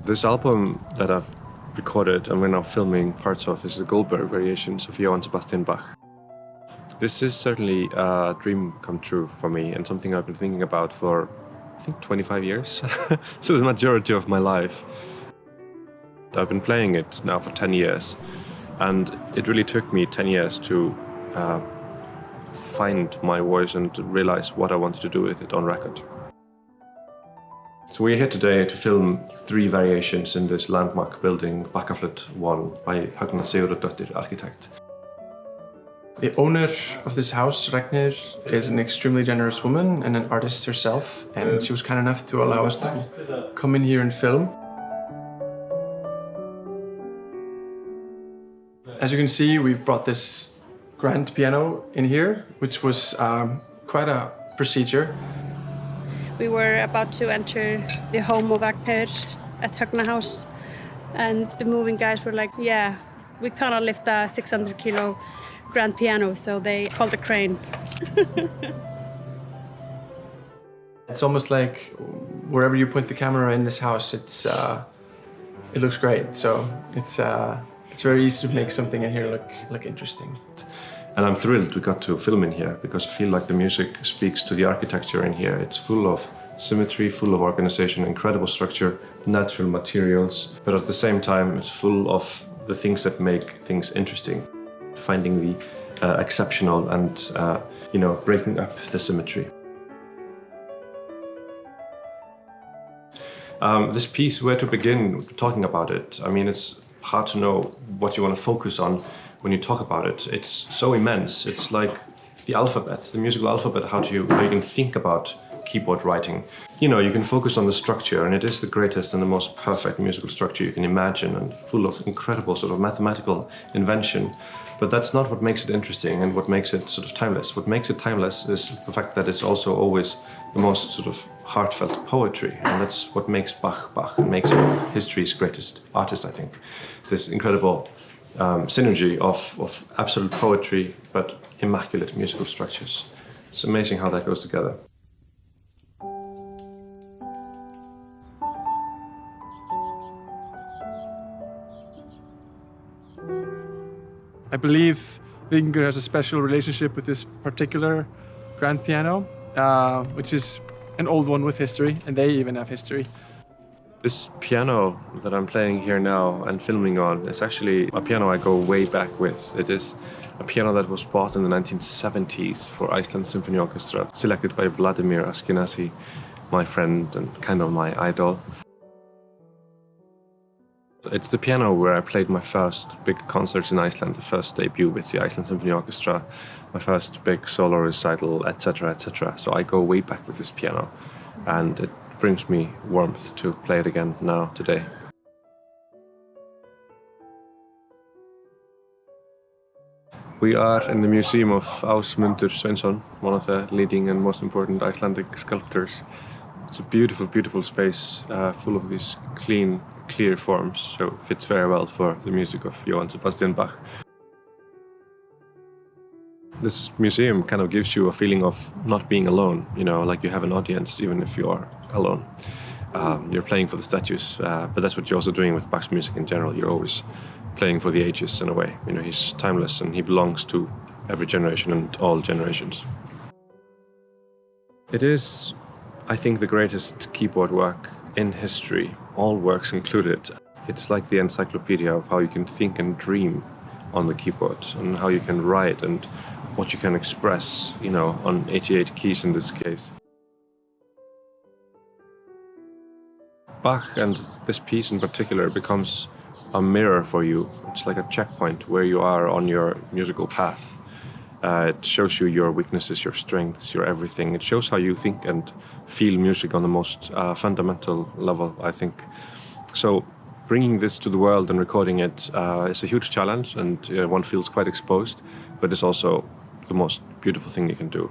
This album that I've recorded and we're now filming parts of is the Goldberg Variations of Johann Sebastian Bach. This is certainly a dream come true for me and something I've been thinking about for, I think, 25 years. So the majority of my life. I've been playing it now for 10 years, and it really took me 10 years to find my voice and to realize what I wanted to do with it on record. So we're here today to film 3 variations in this landmark building, Bakkaflöt 1, by Högna Sigurðardóttir, architect. The owner of this house, Ragnhildur, is an extremely generous woman and an artist herself, and she was kind enough to allow us to come in here and film. As you can see, we've brought this grand piano in here, which was quite a procedure. We were about to enter the home of Ragnhildur at Högna House, and the moving guys were like, yeah, we cannot lift a 600 kilo grand piano, so they called a crane. It's almost like wherever you point the camera in this house, it looks great. So it's very easy to make something in here look interesting. And I'm thrilled we got to film in here because I feel like the music speaks to the architecture in here. It's full of symmetry, full of organization, incredible structure, natural materials, but at the same time it's full of the things that make things interesting. Finding the exceptional and breaking up the symmetry. This piece, where to begin talking about it? I mean, it's hard to know what you want to focus on when you talk about it. It's so immense. It's like the alphabet, the musical alphabet, how you can think about keyboard writing. You can focus on the structure, and it is the greatest and the most perfect musical structure you can imagine, and full of incredible sort of mathematical invention. But that's not what makes it interesting and what makes it sort of timeless. What makes it timeless is the fact that it's also always the most sort of heartfelt poetry, and that's what makes Bach and makes him history's greatest artist, I think. This incredible synergy of absolute poetry but immaculate musical structures. It's amazing how that goes together. I believe Víkingur has a special relationship with this particular grand piano, which is an old one with history, and they even have history. This piano that I'm playing here now and filming on is actually a piano I go way back with. It is a piano that was bought in the 1970s for Iceland Symphony Orchestra, selected by Vladimir Ashkenazy, my friend and kind of my idol. It's the piano where I played my first big concerts in Iceland, the first debut with the Iceland Symphony Orchestra, my first big solo recital, etc., etc. So I go way back with this piano, and it brings me warmth to play it again now, today. We are in the museum of Ásmundur Sveinsson, one of the leading and most important Icelandic sculptors. It's a beautiful, beautiful space, full of these clean, clear forms, so it fits very well for the music of Johann Sebastian Bach. This museum kind of gives you a feeling of not being alone, like you have an audience even if you are alone. You're playing for the statues, but that's what you're also doing with Bach's music in general. You're always playing for the ages in a way. He's timeless and he belongs to every generation and all generations. It is, I think, the greatest keyboard work in history, all works included. It's like the encyclopedia of how you can think and dream on the keyboard, and how you can write and what you can express, on 88 keys in this case. Bach and this piece in particular becomes a mirror for you. It's like a checkpoint where you are on your musical path. It shows you your weaknesses, your strengths, your everything. It shows how you think and feel music on the most fundamental level, I think. So bringing this to the world and recording it is a huge challenge, and one feels quite exposed, but it's also the most beautiful thing you can do.